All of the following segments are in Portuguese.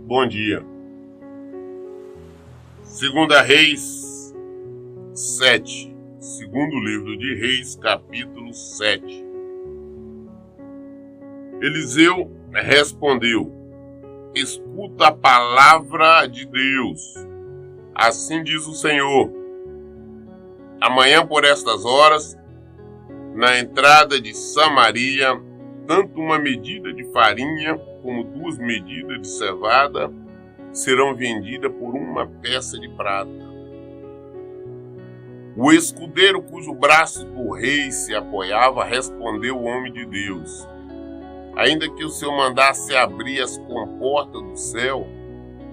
Bom dia. 2 Reis 7. Segundo livro de Reis, capítulo 7. Eliseu respondeu: escuta a palavra de Deus. Assim diz o Senhor: amanhã por estas horas, na entrada de Samaria, tanto uma medida de farinha como 2 medidas de cevada serão vendidas por uma peça de prata. O escudeiro cujo braço do rei se apoiava respondeu o homem de Deus: ainda que o Senhor mandasse abrir as comportas do céu,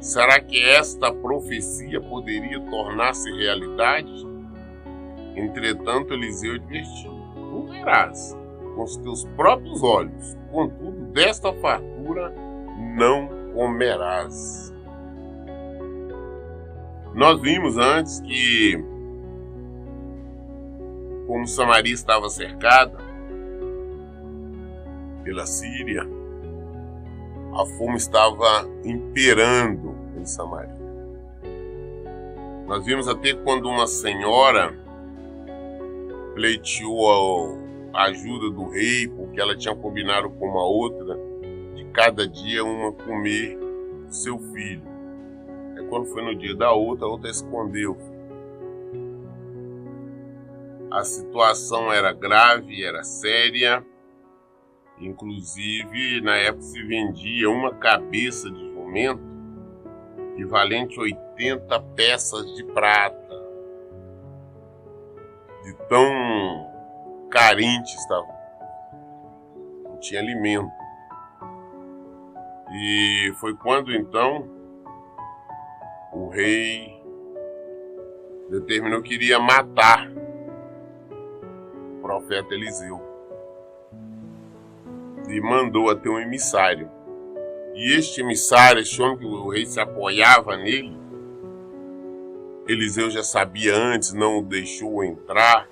será que esta profecia poderia tornar-se realidade? Entretanto, Eliseu advertiu: tu verás com os teus próprios olhos, contudo, desta fartura não comerás. Nós vimos antes que, como Samaria estava cercada pela Síria, a fome estava imperando em Samaria. Nós vimos até quando uma senhora pleiteou a ajuda do rei, porque ela tinha combinado com uma outra, de cada dia uma comer seu filho. Aí quando foi no dia da outra, a outra escondeu. A situação era grave, era séria. Inclusive, na época se vendia uma cabeça de jumento equivalente a 80 peças de prata. De tão carente estava. Não tinha alimento. E foi quando então o rei determinou que iria matar o profeta Eliseu. E mandou até um emissário. E este emissário, este homem que o rei se apoiava nele, Eliseu já sabia antes, não o deixou entrar.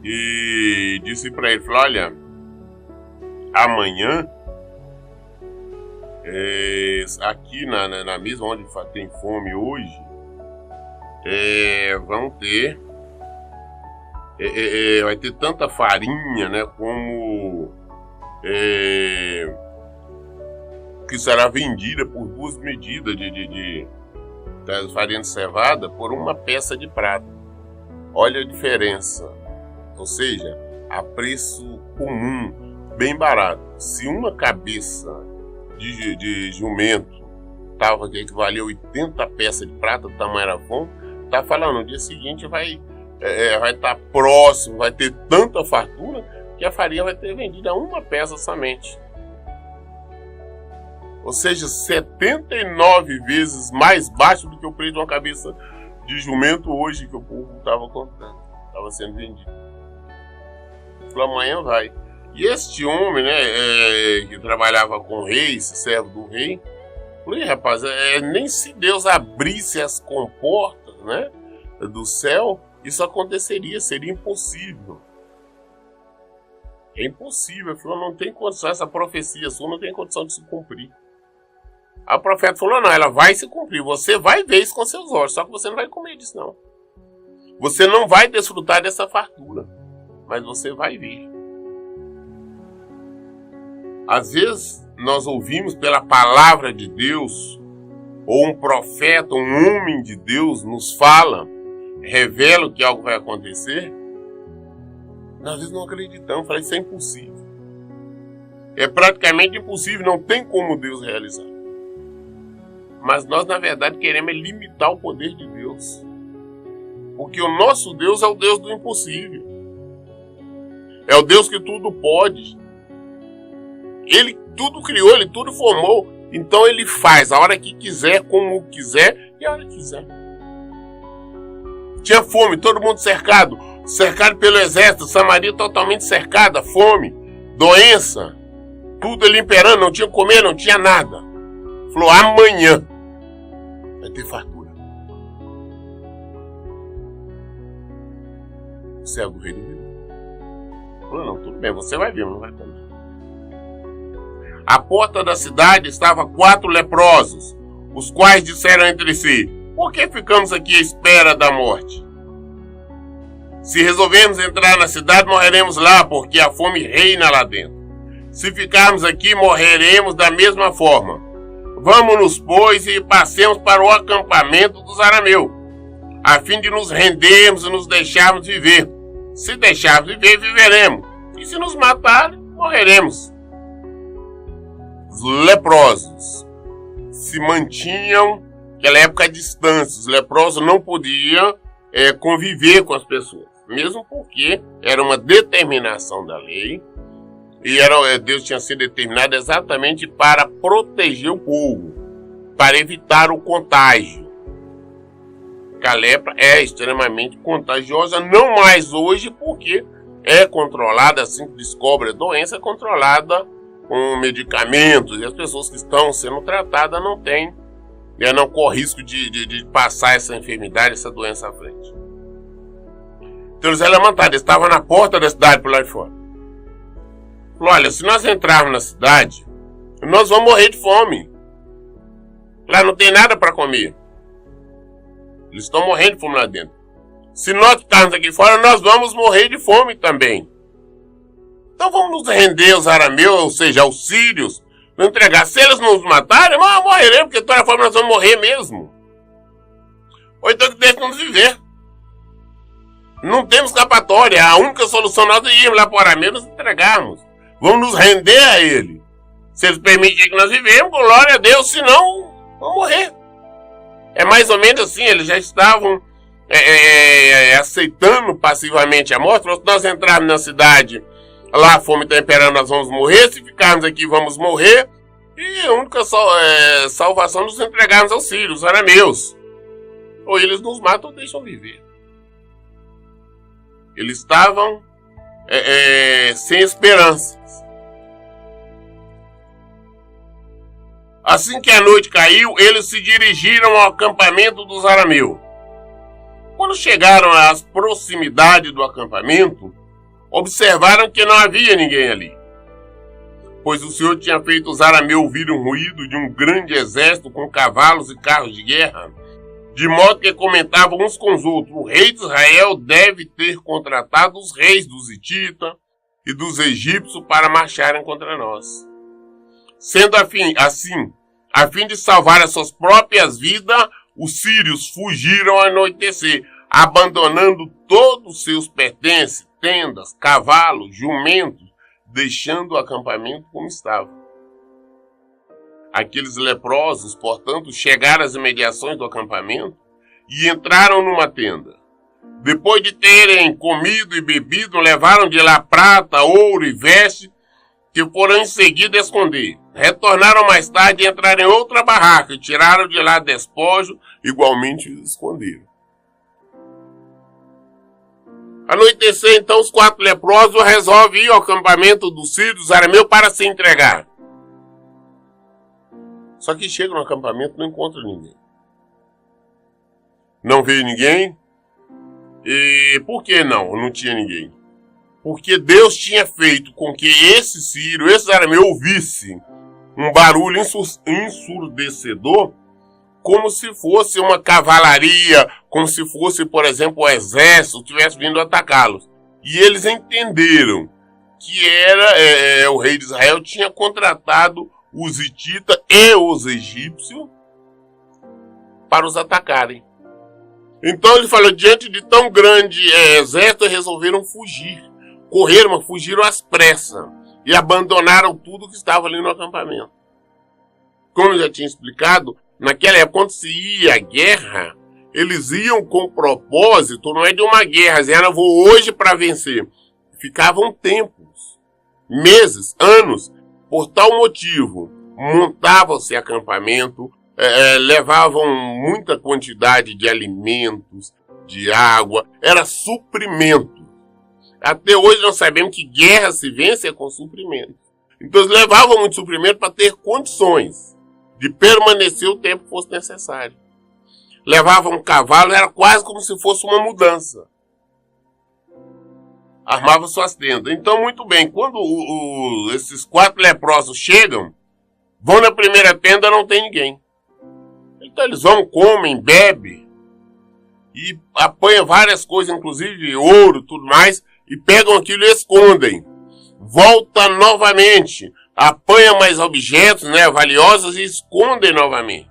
E disse para ele, falou: olha, amanhã, aqui na mesa onde tem fome hoje, vão ter, vai ter tanta farinha, né, como que será vendida por 2 medidas de farinha de cevada por uma peça de prata. Olha a diferença. Ou seja, a preço comum, bem barato. Se uma cabeça de jumento que equivalia a 80 peças de prata, do tamanho era bom, tá falando, no dia seguinte vai estar próximo, vai ter tanta fartura que a farinha vai ter vendido a uma peça somente. Ou seja, 79 vezes mais baixo do que o preço de uma cabeça de jumento hoje que o povo estava comprando, estava sendo vendido. Falou, amanhã vai. E este homem, né, que trabalhava com o rei, esse servo do rei, falou, rapaz, nem se Deus abrisse as comportas, né, do céu, isso aconteceria, seria impossível. É impossível. Ele falou, não tem condição, essa profecia sua não tem condição de se cumprir. A profeta falou, não, ela vai se cumprir, você vai ver isso com seus olhos, só que você não vai comer disso, não. Você não vai desfrutar dessa fartura, mas você vai ver. Às vezes nós ouvimos pela palavra de Deus, ou um profeta, um homem de Deus nos fala, revela que algo vai acontecer, às vezes não acreditamos, falamos, isso é impossível. É praticamente impossível, não tem como Deus realizar. Mas nós, na verdade, queremos limitar o poder de Deus. Porque o nosso Deus é o Deus do impossível. É o Deus que tudo pode. Ele tudo criou, ele tudo formou. Então ele faz a hora que quiser, como quiser e a hora que quiser. Tinha fome, todo mundo cercado pelo exército, Samaria totalmente cercada, fome, doença, tudo ele imperando, não tinha comer, não tinha nada. Falou, amanhã vai ter fartura. servo do rei do Rio. Falou, não, tudo bem, você vai ver, não vai comer. À porta da cidade estavam 4 leprosos, os quais disseram entre si, por que ficamos aqui à espera da morte? Se resolvermos entrar na cidade, morreremos lá, porque a fome reina lá dentro. Se ficarmos aqui, morreremos da mesma forma. Vamos-nos, pois, e passemos para o acampamento dos arameus, a fim de nos rendermos e nos deixarmos viver. Se deixarmos viver, viveremos. E se nos matarem, morreremos. Os leprosos se mantinham, naquela época, à distância. Os leprosos não podiam conviver com as pessoas, mesmo porque era uma determinação da lei e Deus tinha sido determinado exatamente para proteger o povo, para evitar o contágio. A lepra é extremamente contagiosa, não mais hoje, porque é controlada, assim que descobre a doença, é controlada com medicamentos, e as pessoas que estão sendo tratadas não correm risco de passar essa enfermidade, essa doença à frente. Então eles levantaram, estavam na porta da cidade por lá de fora. Falou, olha, se nós entrarmos na cidade, nós vamos morrer de fome. Lá não tem nada para comer. Eles estão morrendo de fome lá dentro. Se nós ficarmos aqui fora, nós vamos morrer de fome também. Então vamos nos render aos arameus, ou seja, aos sírios, não entregar. Se eles nos matarem, nós morreremos, porque de toda forma nós vamos morrer mesmo. Ou então que deixem-nos viver. Não temos escapatória. A única solução nós é irmos lá para o arameu e nos entregarmos. Vamos nos render a ele. Se eles permitirem que nós vivemos, glória a Deus, senão vamos morrer. É mais ou menos assim, eles já estavam aceitando passivamente a morte. Se nós entrarmos na cidade, lá a fome está imperando, nós vamos morrer. Se ficarmos aqui, vamos morrer. E a única salvação é nos entregarmos aos sírios, aos arameus. Ou eles nos matam ou deixam viver. Eles estavam sem esperanças. Assim que a noite caiu, eles se dirigiram ao acampamento dos arameus. Quando chegaram às proximidades do acampamento, observaram que não havia ninguém ali, pois o Senhor tinha feito os arameus ouvirem um ruído de um grande exército com cavalos e carros de guerra, de modo que comentavam uns com os outros, o rei de Israel deve ter contratado os reis dos hititas e dos egípcios para marcharem contra nós. Sendo assim, a fim de salvar as suas próprias vidas, os sírios fugiram ao anoitecer, abandonando todos os seus pertences, tendas, cavalos, jumentos, deixando o acampamento como estava. Aqueles leprosos, portanto, chegaram às imediações do acampamento e entraram numa tenda. Depois de terem comido e bebido, levaram de lá prata, ouro e vestes, que foram em seguida esconder. Retornaram mais tarde e entraram em outra barraca e tiraram de lá despojo, igualmente esconderam. Anoitecer, então, os 4 leprosos resolvem ir ao acampamento dos sírios, dos arameus, para se entregar. Só que chegam no acampamento e não encontram ninguém. Não veio ninguém. E por que não tinha ninguém? Porque Deus tinha feito com que esse sírio, esse arameu, ouvisse um barulho ensurdecedor, como se fosse uma cavalaria, como se fosse, por exemplo, o exército tivesse vindo atacá-los. E eles entenderam que o rei de Israel tinha contratado os hititas e os egípcios para os atacarem. Então ele falou, diante de tão grande exército, resolveram fugir. Correram, mas fugiram às pressas e abandonaram tudo que estava ali no acampamento. Como eu já tinha explicado, naquela época, quando se ia à guerra, eles iam com propósito, não é de uma guerra, eu vou hoje para vencer. Ficavam tempos, meses, anos, por tal motivo. Montavam-se acampamento, levavam muita quantidade de alimentos, de água, era suprimento. Até hoje nós sabemos que guerra se vence com suprimento. Então eles levavam muito suprimento para ter condições de permanecer o tempo que fosse necessário. Levavam um cavalo, era quase como se fosse uma mudança. armavam suas tendas. Então, muito bem, quando esses 4 leprosos chegam, vão na primeira tenda, não tem ninguém. Então eles vão, comem, bebem, e apanham várias coisas, inclusive ouro, tudo mais, e pegam aquilo e escondem. Volta novamente, apanham mais objetos, né, valiosos, e escondem novamente.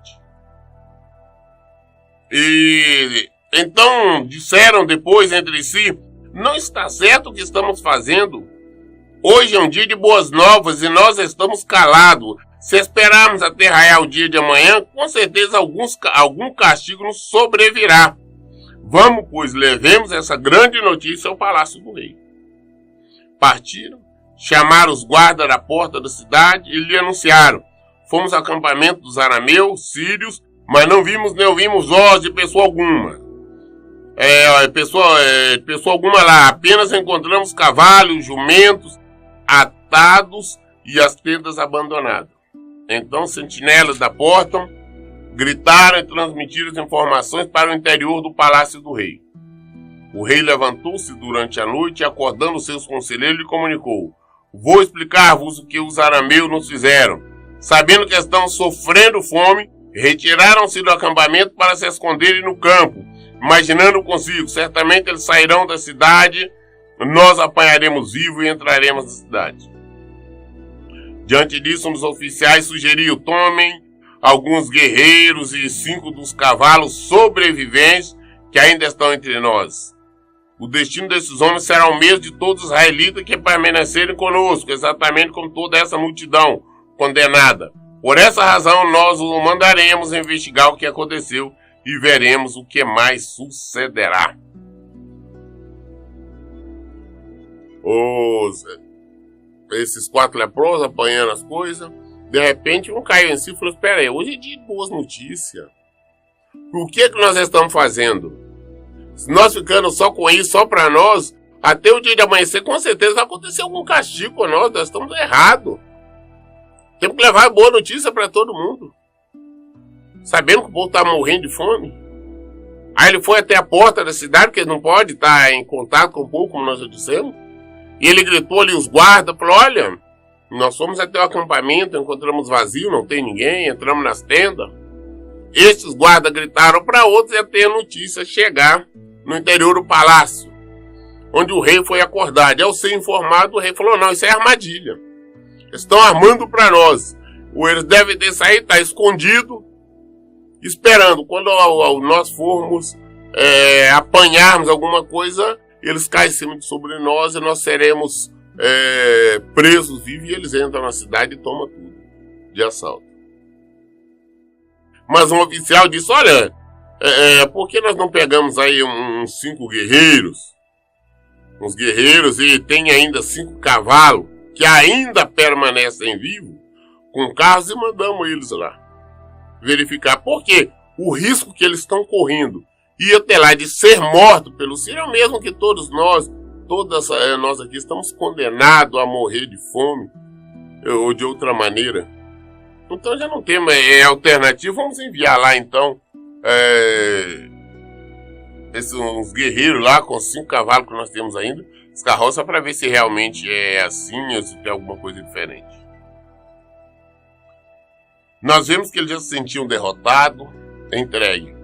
E então disseram depois entre si: não está certo o que estamos fazendo. Hoje é um dia de boas novas e nós estamos calados. Se esperarmos até raiar o dia de amanhã, com certeza algum castigo nos sobrevirá. Vamos, pois, levemos essa grande notícia ao palácio do rei. Partiram, chamaram os guardas da porta da cidade e lhe anunciaram: fomos ao acampamento dos arameus, sírios, mas não vimos nem ouvimos voz de pessoa alguma. Pessoa alguma lá, apenas encontramos cavalos, jumentos, atados e as tendas abandonadas. Então, sentinelas da porta gritaram e transmitiram as informações para o interior do palácio do rei. O rei levantou-se durante a noite e, acordando seus conselheiros, lhe comunicou: vou explicar-vos o que os arameus nos fizeram. Sabendo que estão sofrendo fome, retiraram-se do acampamento para se esconderem no campo, imaginando consigo: certamente eles sairão da cidade, nós apanharemos vivo e entraremos na cidade. Diante disso, um dos oficiais sugeriu: tomem alguns guerreiros e 5 dos cavalos sobreviventes que ainda estão entre nós. O destino desses homens será o mesmo de todos os israelitas que permanecerem conosco, exatamente como toda essa multidão condenada. Por essa razão, nós o mandaremos investigar o que aconteceu e veremos o que mais sucederá. Esses 4 leprosos apanhando as coisas, de repente um caiu em si e falou: espera aí, hoje é dia de boas notícias. O que é que nós estamos fazendo? Se nós ficamos só com isso, só para nós, até o dia de amanhecer, com certeza vai acontecer algum castigo com nós estamos errados. Temos que levar boa notícia para todo mundo, sabendo que o povo está morrendo de fome. Aí ele foi até a porta da cidade, porque ele não pode estar em contato com o povo, como nós já dissemos. E ele gritou ali, os guardas, falou: olha, nós fomos até o acampamento, encontramos vazio, não tem ninguém, entramos nas tendas. Estes guardas gritaram para outros e até a notícia chegar no interior do palácio, onde o rei foi acordado. E ao ser informado, o rei falou: não, isso é armadilha. Estão armando para nós. Eles devem ter saído, está escondido, esperando. Quando nós formos apanharmos alguma coisa, eles caem em cima sobre nós e nós seremos presos vivos, e eles entram na cidade e tomam tudo de assalto. Mas um oficial disse: olha, por que nós não pegamos aí uns 5 guerreiros? Uns guerreiros, e tem ainda 5 cavalos que ainda permanecem vivos, com carros, e mandamos eles lá verificar. Porque o risco que eles estão correndo e até lá de ser morto pelo Sírio é o mesmo que todos nós aqui estamos condenados a morrer de fome ou de outra maneira. Então já não tem alternativa. Vamos enviar lá então uns guerreiros lá com 5 cavalos que nós temos ainda, as carroças, para ver se realmente é assim ou se tem alguma coisa diferente. Nós vemos que eles já se sentiam derrotados, entregue.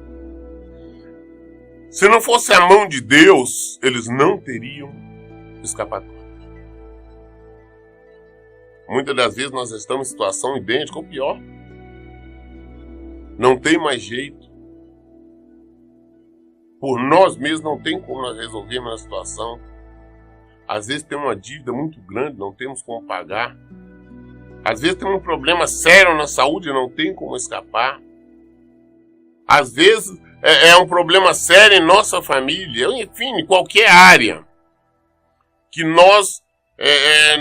Se não fosse a mão de Deus, eles não teriam escapatória. Muitas das vezes nós estamos em situação idêntica ou pior. Não tem mais jeito. Por nós mesmos não tem como nós resolvermos a situação. Às vezes tem uma dívida muito grande, não temos como pagar. Às vezes tem um problema sério na saúde, não tem como escapar. Às vezes é um problema sério em nossa família, enfim, em qualquer área, que nós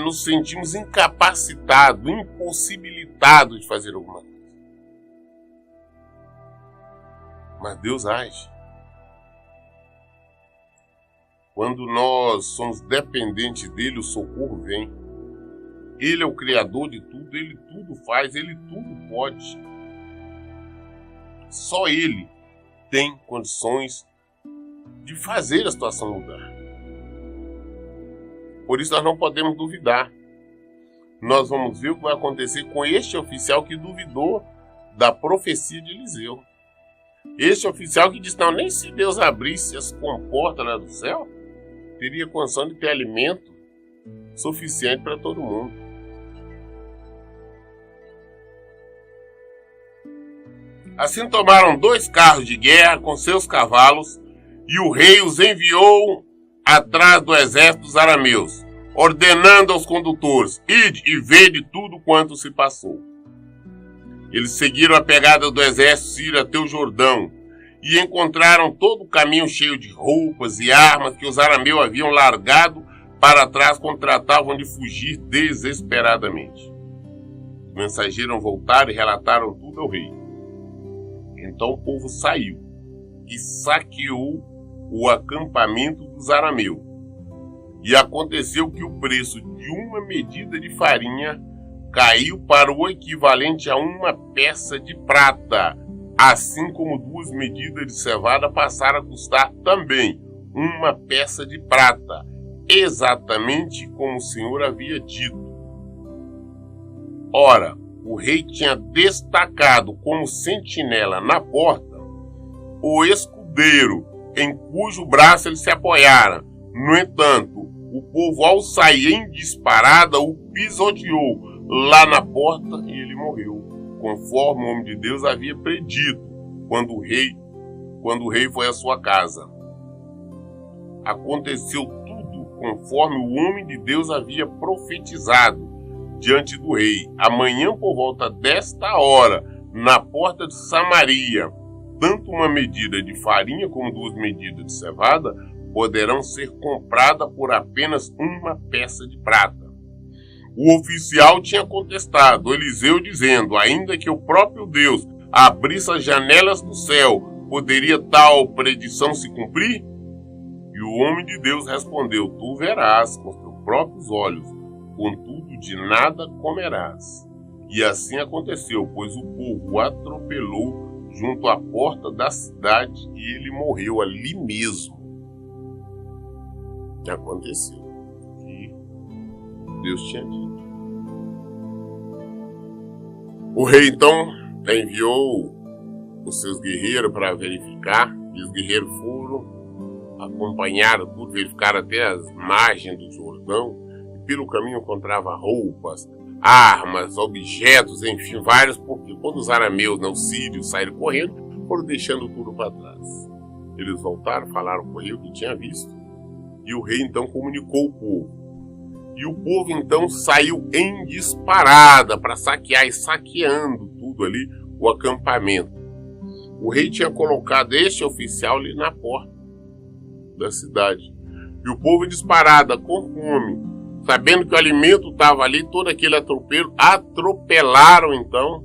nos sentimos incapacitados, impossibilitados de fazer alguma coisa. Mas Deus age. Quando nós somos dependentes dele, o socorro vem. Ele é o criador de tudo, ele tudo faz, ele tudo pode. Só ele tem condições de fazer a situação mudar. Por isso nós não podemos duvidar. Nós vamos ver o que vai acontecer com este oficial que duvidou da profecia de Eliseu. Este oficial que disse, não, nem se Deus abrisse as comportas lá do céu, teria condição de ter alimento suficiente para todo mundo. Assim tomaram 2 carros de guerra com seus cavalos, e o rei os enviou atrás do exército dos arameus, ordenando aos condutores, ide e vede tudo quanto se passou. Eles seguiram a pegada do exército sírio até o Jordão, e encontraram todo o caminho cheio de roupas e armas que os arameus haviam largado para trás quando tratavam de fugir desesperadamente. Os mensageiros voltaram e relataram tudo ao rei. Então o povo saiu e saqueou o acampamento dos arameus. E aconteceu que o preço de uma medida de farinha caiu para o equivalente a uma peça de prata, assim como 2 medidas de cevada passaram a custar também uma peça de prata, exatamente como o Senhor havia dito. Ora, o rei tinha destacado como sentinela na porta o escudeiro em cujo braço ele se apoiara. No entanto, o povo, ao sair em disparada, o pisoteou lá na porta e ele morreu, conforme o homem de Deus havia predito quando o rei foi à sua casa. Aconteceu tudo conforme o homem de Deus havia profetizado diante do rei. Amanhã, por volta desta hora, na porta de Samaria, tanto uma medida de farinha como 2 medidas de cevada poderão ser compradas por apenas uma peça de prata. O oficial tinha contestado Eliseu dizendo, ainda que o próprio Deus abrisse as janelas do céu, poderia tal predição se cumprir? E o homem de Deus respondeu, tu verás com os teus próprios olhos, contudo de nada comerás. E assim aconteceu, pois o povo o atropelou junto à porta da cidade e ele morreu ali mesmo. Aconteceu que Deus tinha dito. O rei então enviou os seus guerreiros para verificar, e os guerreiros foram, acompanharam tudo, verificaram até as margens do Jordão, e pelo caminho encontrava roupas, armas, objetos, enfim, vários, porque quando os arameus, os sírios, saíram correndo, foram deixando tudo para trás. Eles voltaram, falaram com o rei o que tinha visto, e o rei então comunicou ao povo. E o povo então saiu em disparada para saquear, e saqueando tudo ali, o acampamento. O rei tinha colocado este oficial ali na porta da cidade. E o povo disparada, com fome, sabendo que o alimento estava ali, todo aquele atropelo, atropelaram então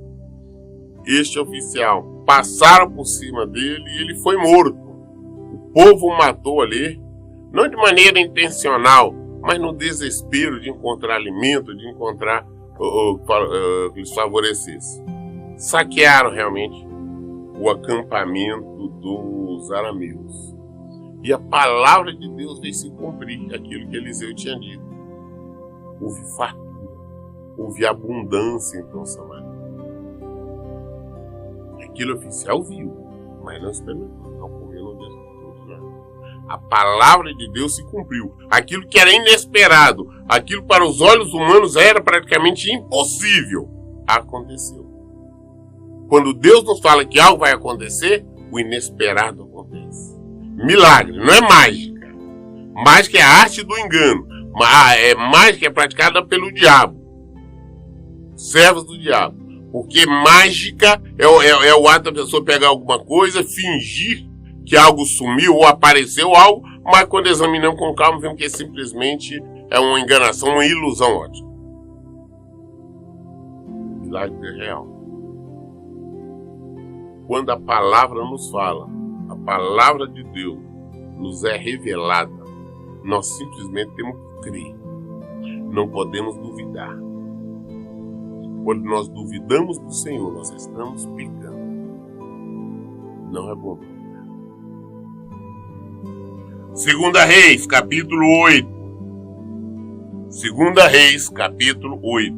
este oficial. Passaram por cima dele e ele foi morto. O povo o matou ali, não de maneira intencional, mas no desespero de encontrar alimento, de encontrar que lhes favorecesse. Saquearam realmente o acampamento dos arameus. E a palavra de Deus veio se cumprir, aquilo que Eliseu tinha dito. Houve fartura, houve abundância em então Samaria. Aquele oficial viu, mas não experimentou, não comeu no dia todo, não. A palavra de Deus se cumpriu. Aquilo que era inesperado, aquilo para os olhos humanos era praticamente impossível, aconteceu. Quando Deus nos fala que algo vai acontecer, o inesperado acontece. Milagre, não é mágica. Mágica é a arte do engano. Mágica é praticada pelo diabo. Servos do diabo. Porque mágica é o ato da pessoa pegar alguma coisa, fingir que algo sumiu ou apareceu algo, mas quando examinamos com calma, vemos que simplesmente é uma enganação, uma ilusão ótica. Milagre é real. Quando a palavra nos fala, a palavra de Deus nos é revelada, nós simplesmente temos que crer. Não podemos duvidar. Quando nós duvidamos do Senhor, nós estamos pecando. Não é bom duvidar. 2 Reis, capítulo 8. 2 Reis, capítulo 8.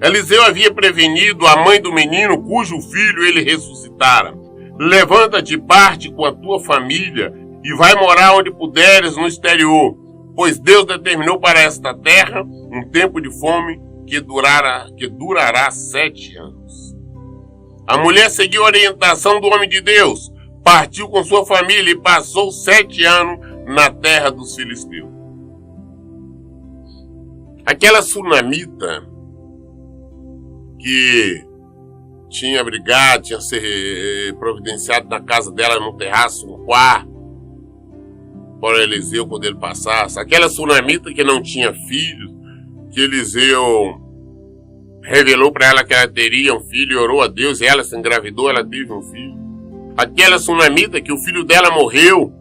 Eliseu havia prevenido a mãe do menino cujo filho ele ressuscitara. Levanta-te, parte com a tua família e vai morar onde puderes no exterior, pois Deus determinou para esta terra um tempo de fome que durará 7 anos. A mulher seguiu a orientação do homem de Deus, partiu com sua família e passou 7 anos na terra dos filisteus. Aquela sunamita que tinha brigado, tinha se providenciado na casa dela, no terraço, no quarto, para Eliseu quando ele passasse. Aquela sunamita que não tinha filhos, que Eliseu revelou para ela que ela teria um filho e orou a Deus, e ela se engravidou, ela teve um filho. Aquela sunamita que o filho dela morreu,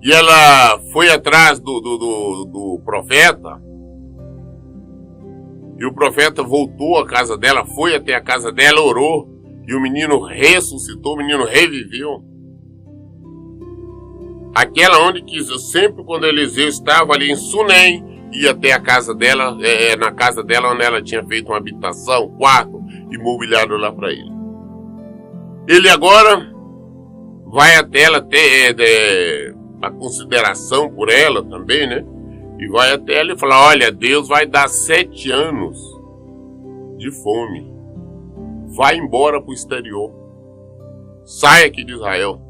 e ela foi atrás do profeta, e o profeta voltou à casa dela, foi até a casa dela, orou, e o menino ressuscitou, o menino reviveu. Aquela onde que sempre quando Eliseu estava ali em Sunem, ia até a casa dela, na casa dela onde ela tinha feito uma habitação, um quarto, e mobiliado lá para ele. Ele agora vai até ela ter a consideração por ela também, né? E vai até ela e fala, olha, Deus vai dar 7 anos de fome. Vai embora para o exterior. Sai aqui de Israel.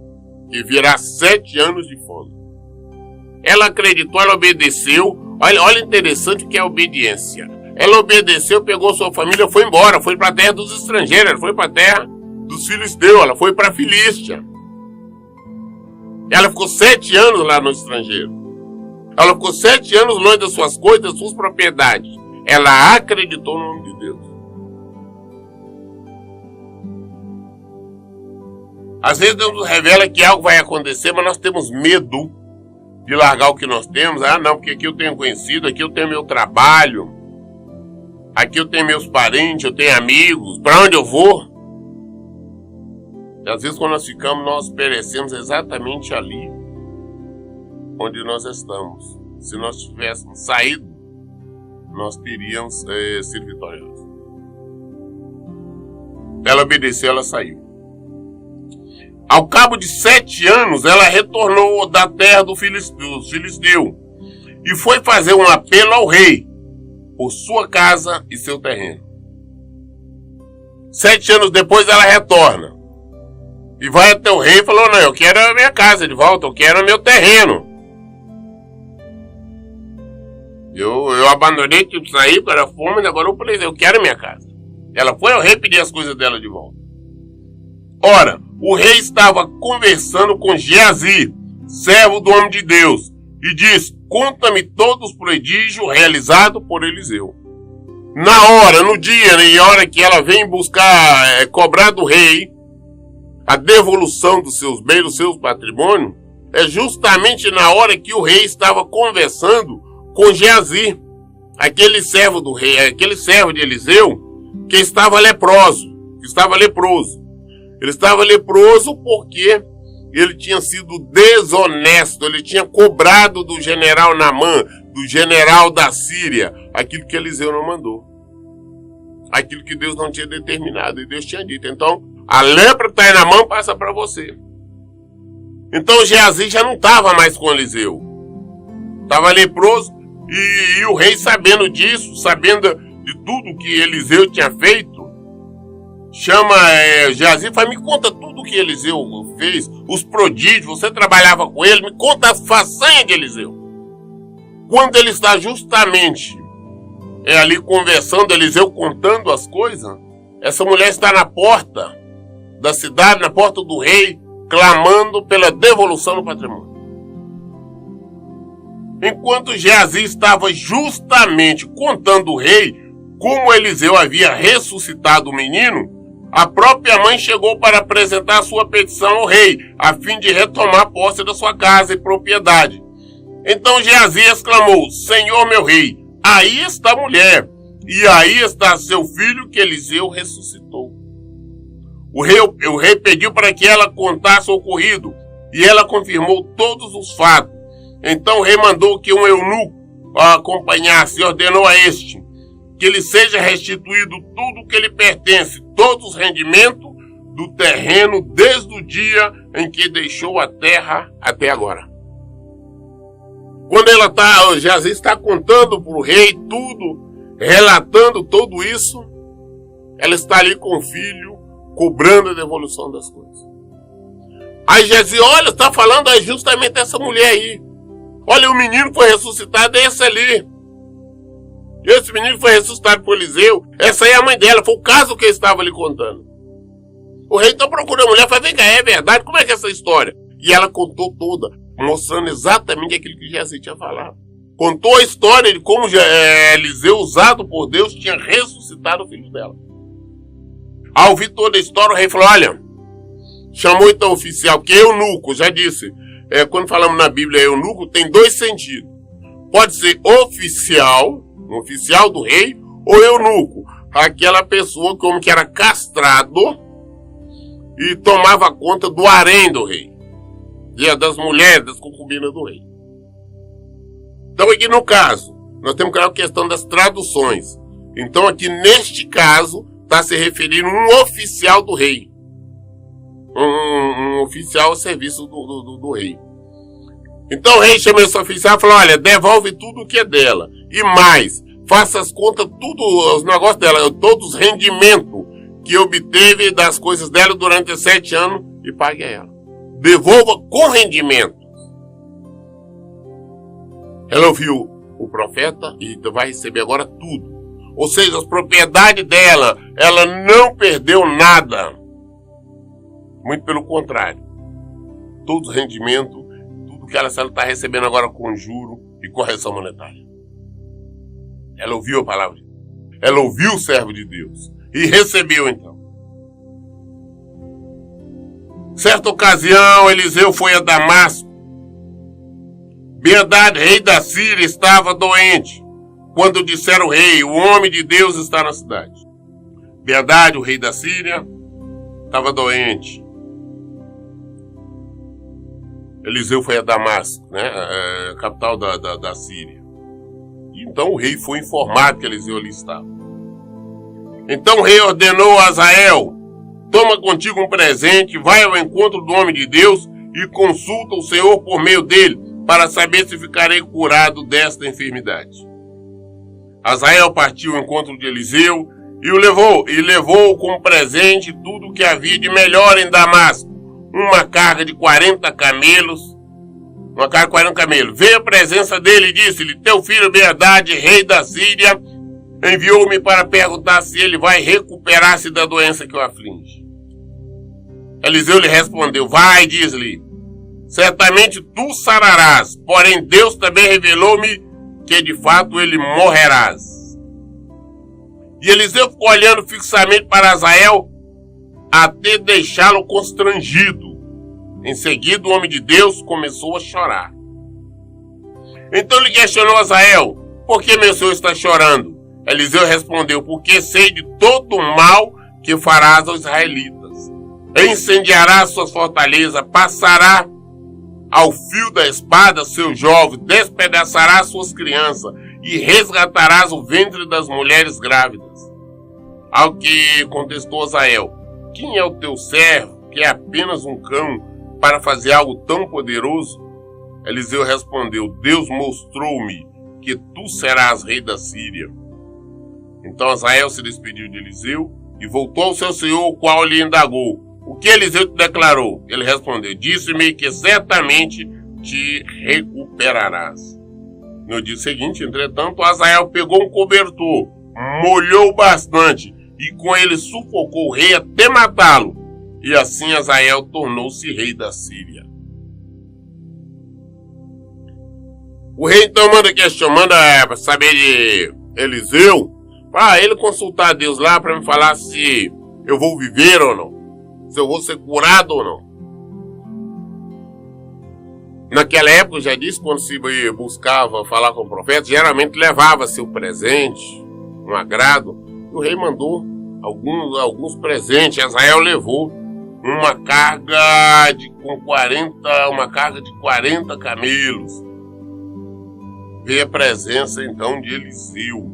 Que virá 7 anos de fome. Ela acreditou, ela obedeceu. Olha interessante o que é a obediência. Ela obedeceu, pegou sua família, foi embora. Foi para a terra dos estrangeiros. Ela foi para a terra dos filisteus. Ela foi para a Filístia. Ela ficou 7 anos lá no estrangeiro. Ela ficou 7 anos longe das suas coisas, das suas propriedades. Ela acreditou no nome de Deus. Às vezes Deus nos revela que algo vai acontecer, mas nós temos medo de largar o que nós temos. Ah, não, porque aqui eu tenho conhecido, aqui eu tenho meu trabalho, aqui eu tenho meus parentes, eu tenho amigos, para onde eu vou? E às vezes quando nós ficamos, nós perecemos exatamente ali onde nós estamos. Se nós tivéssemos saído, nós teríamos sido vitoriosos. Ela obedeceu, ela saiu. Ao cabo de 7 anos, ela retornou da terra dos filisteus e foi fazer um apelo ao rei por sua casa e seu terreno. 7 anos depois, ela retorna e vai até o rei e falou, não, eu quero a minha casa de volta, eu quero o meu terreno. Eu abandonei, tive que sair para a fome, agora eu quero minha casa. Ela foi ao rei pedir as coisas dela de volta. Ora, o rei estava conversando com Geazi, servo do homem de Deus, e diz, conta-me todos os prodígios realizados por Eliseu. Na hora, no dia e hora que ela vem buscar, cobrar do rei a devolução dos seus bens, dos seus patrimônios, é justamente na hora que o rei estava conversando com Geazi, aquele servo do rei, aquele servo de Eliseu, que estava leproso. Ele estava leproso porque ele tinha sido desonesto, ele tinha cobrado do general Naamã, do general da Síria, aquilo que Eliseu não mandou. Aquilo que Deus não tinha determinado, e Deus tinha dito. Então, a lepra está aí na mão, passa para você. Então, Geazi já não estava mais com Eliseu. Estava leproso. E o rei, sabendo disso, sabendo de tudo que Eliseu tinha feito, chama Geazi e fala, me conta tudo que Eliseu fez, os prodígios, você trabalhava com ele, me conta as façanhas de Eliseu. Quando ele está justamente ali conversando, Eliseu contando as coisas, essa mulher está na porta da cidade, na porta do rei, clamando pela devolução do patrimônio. Enquanto Geazi estava justamente contando ao rei como Eliseu havia ressuscitado o menino, a própria mãe chegou para apresentar sua petição ao rei, a fim de retomar posse da sua casa e propriedade. Então Geazi exclamou, Senhor meu rei, aí está a mulher, e aí está seu filho que Eliseu ressuscitou. O rei pediu para que ela contasse o ocorrido, e ela confirmou todos os fatos. Então o rei mandou que um eunuco acompanhasse, e ordenou a este que lhe seja restituído tudo o que lhe pertence, todos os rendimentos do terreno, desde o dia em que deixou a terra até agora. Quando Geazi está contando para o rei tudo, relatando tudo isso, ela está ali com o filho, cobrando a devolução das coisas. Aí Geazi, olha, está falando aí justamente essa mulher aí. Olha, o menino foi ressuscitado, é esse ali. Esse menino foi ressuscitado por Eliseu. Essa aí é a mãe dela, foi o caso que eu estava lhe contando. O rei então procurou a mulher, falou, vem cá, é verdade, como é que é essa história? E ela contou toda, mostrando exatamente aquilo que Geazi tinha falado. Contou a história de como Eliseu, usado por Deus, tinha ressuscitado o filho dela. Ao ouvir toda a história, o rei falou, olha, chamou então o oficial, que é eunuco, já disse, quando falamos na Bíblia eunuco, tem dois sentidos. Pode ser oficial, um oficial do rei, ou eunuco, aquela pessoa como que era castrado e tomava conta do harém do rei, das mulheres, das concubinas do rei. Então aqui no caso, nós temos aquela questão das traduções. Então aqui neste caso, está se referindo a um oficial do rei. Um oficial ao serviço do rei. Então o rei chama esse oficial e falou, olha, devolve tudo o que é dela. E mais, faça as contas, tudo, os negócios dela, todos os rendimentos que obteve das coisas dela durante 7 anos e pague a ela. Devolva com rendimento. Ela ouviu o profeta e vai receber agora tudo. Ou seja, as propriedades dela, ela não perdeu nada. Muito pelo contrário. Todo o rendimento, tudo que ela está recebendo agora com juro e correção monetária. Ela ouviu a palavra de Deus. Ela ouviu o servo de Deus. E recebeu então. Certa ocasião, Eliseu foi a Damasco. Ben-Hadad, rei da Síria, estava doente. Quando disseram ao rei, o homem de Deus está na cidade. Ben-Hadad, o rei da Síria, estava doente. Eliseu foi a Damasco, né, a capital da Síria. Então o rei foi informado que Eliseu ali estava. Então o rei ordenou a Azael, toma contigo um presente, vai ao encontro do homem de Deus e consulta o Senhor por meio dele, para saber se ficarei curado desta enfermidade. Azael partiu ao encontro de Eliseu e levou como presente tudo o que havia de melhor em Damasco, uma carga de 40 camelos. Veio à presença dele e disse-lhe, teu filho Ben-Hadad, rei da Síria, enviou-me para perguntar se ele vai recuperar-se da doença que o aflige. Eliseu lhe respondeu, vai, diz-lhe, certamente tu sararás, porém Deus também revelou-me que de fato ele morrerás. E Eliseu ficou olhando fixamente para Azael até deixá-lo constrangido. Em seguida o homem de Deus começou a chorar. Então lhe questionou Azael, por que meu senhor está chorando? Eliseu respondeu, porque sei de todo o mal que farás aos israelitas. Incendiarás suas fortalezas, passará ao fio da espada seu jovem, despedaçarás suas crianças e resgatarás o ventre das mulheres grávidas. Ao que contestou Azael, quem é o teu servo, que é apenas um cão, para fazer algo tão poderoso? Eliseu respondeu, Deus mostrou-me que tu serás rei da Síria. Então Azael se despediu de Eliseu e voltou ao seu senhor, o qual lhe indagou, o que Eliseu te declarou? Ele respondeu, disse-me que certamente te recuperarás. No dia seguinte, entretanto, Azael pegou um cobertor, molhou bastante e com ele sufocou o rei até matá-lo. E assim Azael tornou-se rei da Síria. O rei então manda saber de Eliseu, para ele consultar a Deus lá para me falar se eu vou viver ou não. Se eu vou ser curado ou não. Naquela época, eu já disse, quando se buscava falar com o profeta, geralmente levava-se o presente, um agrado, e o rei mandou alguns presentes. Azael levou uma carga de 40 camelos. veio a presença então de Eliseu.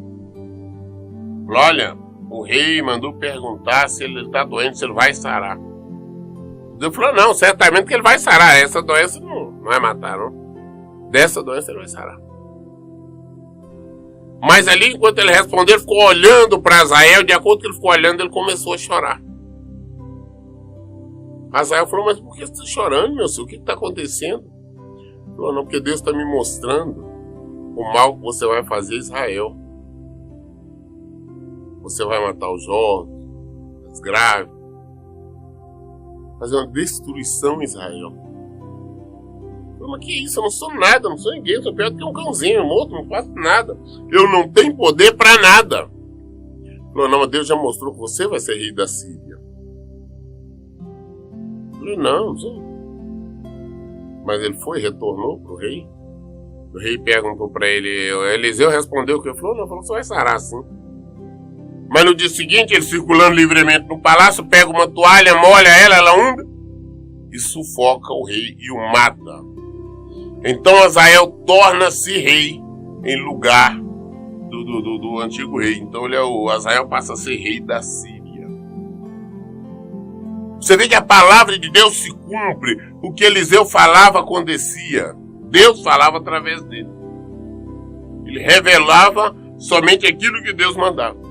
Olha, o rei mandou perguntar se ele está doente, se ele vai sarar. Deus falou, não, certamente que ele vai sarar. Essa doença não vai matar, não. Dessa doença ele vai sarar. Mas ali, enquanto ele respondeu, ele ficou olhando para Azael. De acordo com que ele ficou olhando, ele começou a chorar. Azael falou, mas por que você está chorando, meu senhor? O que está acontecendo? Ele falou, não, porque Deus está me mostrando o mal que você vai fazer a Israel. Você vai matar os jovens, as grávidas, fazer uma destruição em Israel. Eu falei, mas que isso? Eu não sou nada, não sou ninguém, eu sou pior do que um cãozinho, um outro, não faço nada. Eu não tenho poder para nada. Ele falou, não, mas Deus já mostrou que você vai ser rei da Síria. Eu falei, não sou. Mas ele retornou para o rei. O rei perguntou para ele, Eliseu respondeu que ele falou, não, você vai sarar sim. Mas no dia seguinte, ele circulando livremente no palácio, pega uma toalha, molha ela unda e sufoca o rei e o mata. Então Azael torna-se rei em lugar do antigo rei. Então o Azael passa a ser rei da Síria. Você vê que a palavra de Deus se cumpre. O que Eliseu falava acontecia. Deus falava através dele. Ele revelava somente aquilo que Deus mandava.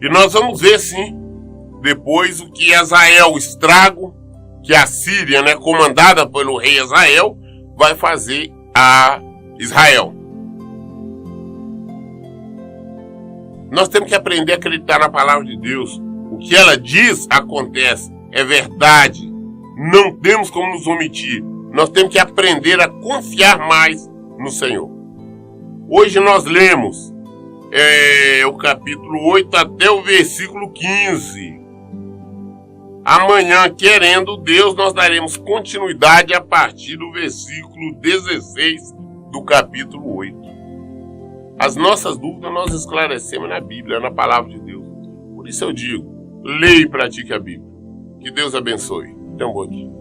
E nós vamos ver, sim, depois o que Azael, o estrago que a Síria, comandada pelo rei Azael, vai fazer a Israel. Nós temos que aprender a acreditar na palavra de Deus. O que ela diz acontece, é verdade. Não temos como nos omitir. Nós temos que aprender a confiar mais no Senhor. Hoje nós lemos o capítulo 8 até o versículo 15. Amanhã, querendo Deus, nós daremos continuidade a partir do versículo 16 do capítulo 8. As nossas dúvidas nós esclarecemos na Bíblia, na palavra de Deus. Por isso eu digo, leia e pratique a Bíblia. Que Deus abençoe. Tenha um bom dia.